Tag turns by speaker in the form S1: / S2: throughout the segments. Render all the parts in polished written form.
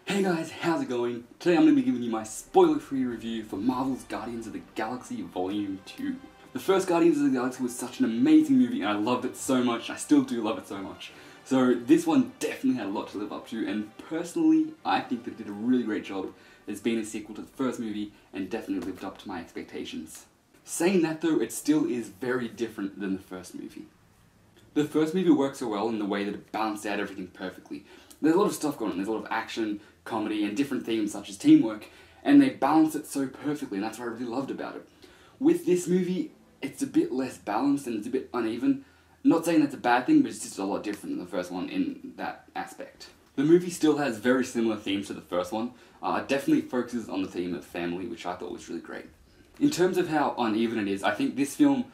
S1: Hey guys, how's it going? Today I'm going to be giving you my spoiler-free review for Marvel's Guardians of the Galaxy Volume 2. The first Guardians of the Galaxy was such an amazing movie and I loved it so much, I still do love it so much. So this one definitely had a lot to live up to, and personally I think that it did a really great job as being a sequel to the first movie and definitely lived up to my expectations. Saying that though, it still is very different than the first movie. The first movie worked so well in the way that it balanced out everything perfectly. There's a lot of stuff going on, there's a lot of action, comedy, and different themes such as teamwork, and they balance it so perfectly, and that's what I really loved about it. With this movie, it's a bit less balanced and it's a bit uneven. I'm not saying that's a bad thing, but it's just a lot different than the first one in that aspect. The movie still has very similar themes to the first one. It definitely focuses on the theme of family, which I thought was really great. In terms of how uneven it is, I think this film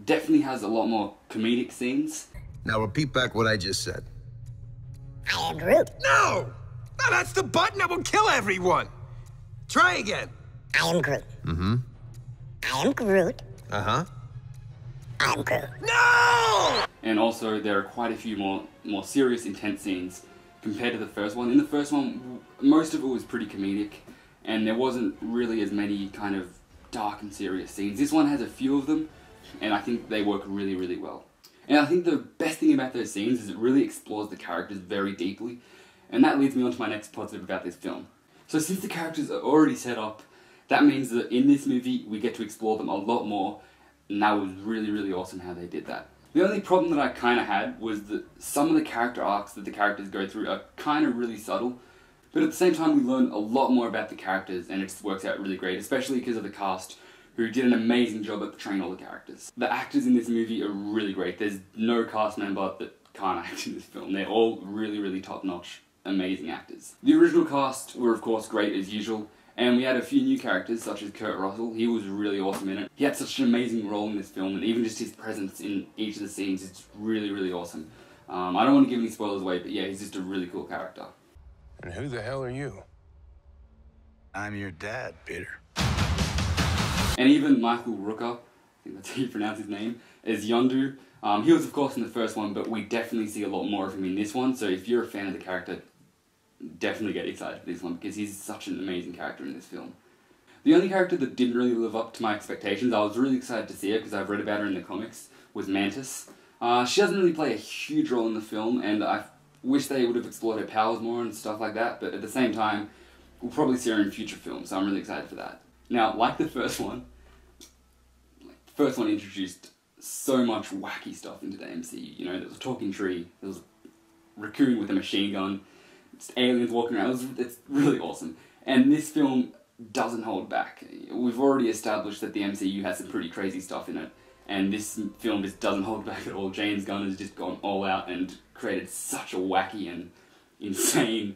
S1: definitely has a lot more comedic scenes.
S2: Now repeat back what I just said.
S3: I am Groot.
S2: No! No, that's the button that will kill everyone! Try again.
S3: I am Groot.
S2: Mm-hmm.
S3: I am Groot.
S2: Uh-huh.
S3: I am Groot.
S2: No!
S1: And also, there are quite a few more serious, intense scenes compared to the first one. In the first one, most of it was pretty comedic, and there wasn't really as many kind of dark and serious scenes. This one has a few of them, and I think they work really, really well. And I think the best thing about those scenes is it really explores the characters very deeply, and that leads me on to my next positive about this film. So since the characters are already set up, that means that in this movie we get to explore them a lot more, and that was really, really awesome how they did that. The only problem that I kind of had was that some of the character arcs that the characters go through are kind of really subtle, but at the same time we learn a lot more about the characters, and it just works out really great, especially because of the cast, who did an amazing job at portraying all the characters. The actors in this movie are really great. There's no cast member that can't act in this film. They're all really, really top-notch, amazing actors. The original cast were of course great as usual, and we had a few new characters such as Kurt Russell. He was really awesome in it. He had such an amazing role in this film, and even just his presence in each of the scenes is really, really awesome. I don't want to give any spoilers away, but yeah, he's just a really cool character.
S4: And who the hell are you?
S2: I'm your dad, Peter.
S1: And even Michael Rooker, I think that's how you pronounce his name, as Yondu. He was of course in the first one, but we definitely see a lot more of him in this one, so if you're a fan of the character, definitely get excited for this one, because he's such an amazing character in this film. The only character that didn't really live up to my expectations, I was really excited to see her because I've read about her in the comics, was Mantis. She doesn't really play a huge role in the film, and I wish they would have explored her powers more and stuff like that, but at the same time, we'll probably see her in future films, so I'm really excited for that. Now, like the first one introduced so much wacky stuff into the MCU. You know, there was a talking tree, there was a raccoon with a machine gun, just aliens walking around. It's really awesome. And this film doesn't hold back. We've already established that the MCU has some pretty crazy stuff in it, and this film just doesn't hold back at all. James Gunn has just gone all out and created such a wacky and insane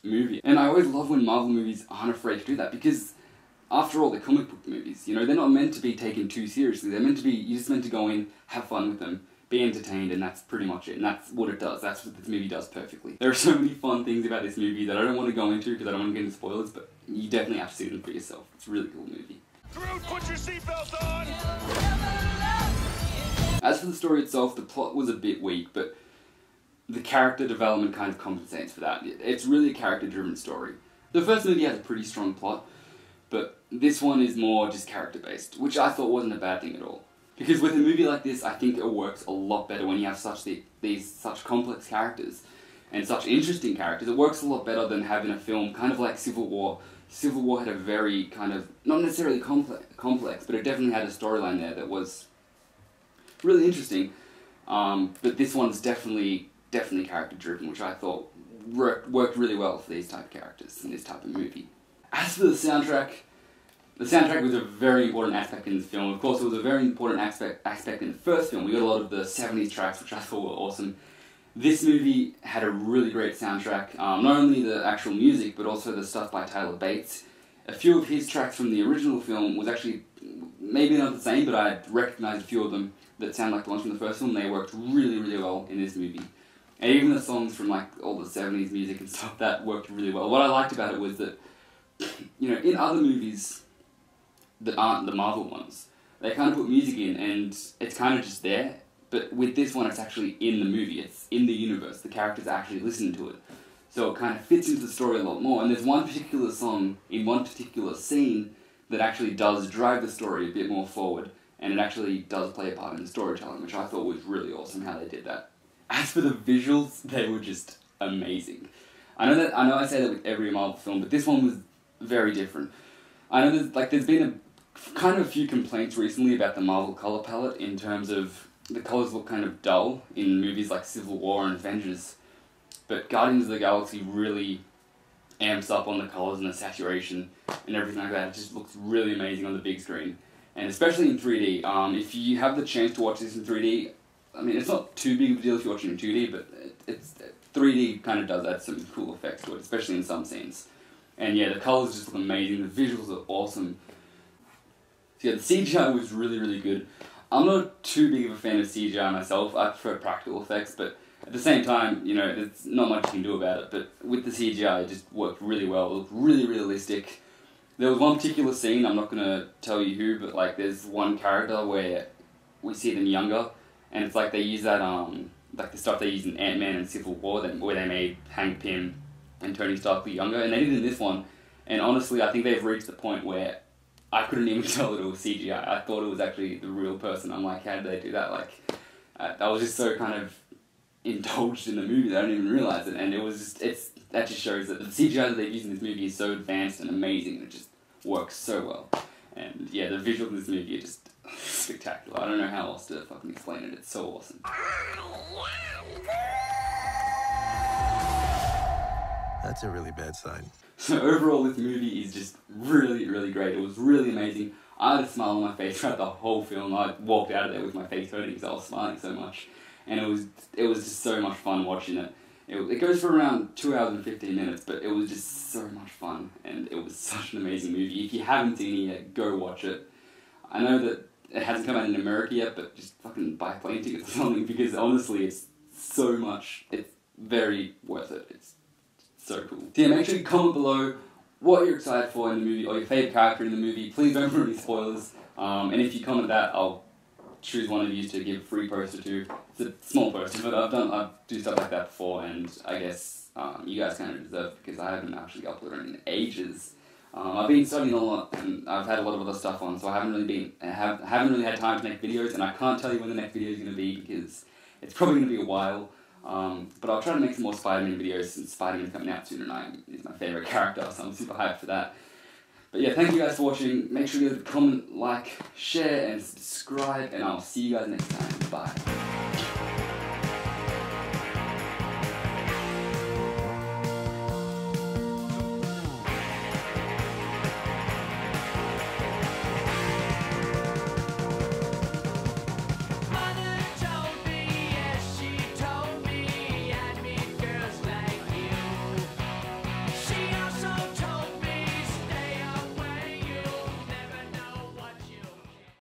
S1: movie. And I always love when Marvel movies aren't afraid to do that, because after all, they're comic book movies. You know, they're not meant to be taken too seriously. They're meant to be, you're just meant to go in, have fun with them, be entertained, and that's pretty much it. And that's what it does. That's what this movie does perfectly. There are so many fun things about this movie that I don't want to go into because I don't want to get into spoilers, but you definitely have to see them for yourself. It's a really cool movie.
S4: Groot, put your seatbelt on!
S1: As for the story itself, the plot was a bit weak, but the character development kind of compensates for that. It's really a character-driven story. The first movie has a pretty strong plot, but this one is more just character-based, which I thought wasn't a bad thing at all. Because with a movie like this, I think it works a lot better when you have these such complex characters and such interesting characters. It works a lot better than having a film kind of like Civil War. Civil War had a very kind of, not necessarily complex, but it definitely had a storyline there that was really interesting. But this one's definitely character-driven, which I thought worked really well for these type of characters in this type of movie. As for the soundtrack was a very important aspect in this film. Of course, it was a very important aspect in the first film. We got a lot of the 70s tracks, which I thought were awesome. This movie had a really great soundtrack, not only the actual music, but also the stuff by Tyler Bates. A few of his tracks from the original film was actually, maybe not the same, but I recognized a few of them that sound like the ones from the first film. They worked really, really well in this movie. And even the songs from like all the 70s music and stuff, that worked really well. What I liked about it was that, you know, in other movies that aren't the Marvel ones, they kind of put music in and it's kind of just there, but with this one it's actually in the movie, it's in the universe, the characters actually listen to it. So it kind of fits into the story a lot more. And there's one particular song in one particular scene that actually does drive the story a bit more forward, and it actually does play a part in the storytelling, which I thought was really awesome how they did that. As for the visuals, they were just amazing. I know I say that with every Marvel film, but this one was very different. I know there's been a few complaints recently about the Marvel color palette in terms of the colors look kind of dull in movies like Civil War and Avengers, but Guardians of the Galaxy really amps up on the colors and the saturation and everything like that. It just looks really amazing on the big screen, and especially in 3D. If you have the chance to watch this in 3D, I mean, it's not too big of a deal if you're watching in 2D, but it's 3D kind of does add some cool effects to it, especially in some scenes. And yeah, the colors just look amazing, the visuals are awesome. So yeah, the CGI was really, really good. I'm not too big of a fan of CGI myself, I prefer practical effects, but at the same time, you know, there's not much you can do about it, but with the CGI, it just worked really well. It looked really realistic. There was one particular scene, I'm not going to tell you who, but like there's one character where we see them younger, and it's like they use that, like the stuff they use in Ant-Man and Civil War, where they made Hank Pym and Tony Stark look younger, and they did it in this one, and honestly, I think they've reached the point where I couldn't even tell that it was CGI. I thought it was actually the real person. I'm like, how did they do that? Like, I was just so kind of indulged in the movie that I didn't even realize it, and it was just, that just shows that the CGI that they've used in this movie is so advanced and amazing, and it just works so well. And yeah, the visuals in this movie are just spectacular. I don't know how else to fucking explain it. It's so awesome.
S2: That's a really bad sign.
S1: So overall, this movie is just really, really great. It was really amazing. I had a smile on my face throughout the whole film. I walked out of there with my face hurting because I was smiling so much. And it was just so much fun watching it. It goes for around 2 hours and 15 minutes, but it was just so much fun. And it was such an amazing movie. If you haven't seen it yet, go watch it. I know that it hasn't come out in America yet, but just fucking buy plane tickets or something, because honestly, it's so much. It's very worth it. It's so cool. So yeah, make sure you comment below what you're excited for in the movie, or your favourite character in the movie. Please don't put any spoilers. And if you comment that, I'll choose one of you to give a free poster to. It's a small poster, but I do stuff like that before, and I guess you guys kind of deserve it, because I haven't actually uploaded in ages. I've been studying a lot, and I've had a lot of other stuff on, so I haven't really had time to make videos, and I can't tell you when the next video is going to be, because it's probably going to be a while. But I'll try to make some more Spider-Man videos, since Spider-Man's coming out soon, and he's my favourite character, so I'm super hyped for that. But yeah, thank you guys for watching. Make sure you leave a comment, like, share, and subscribe, and I'll see you guys next time. Bye.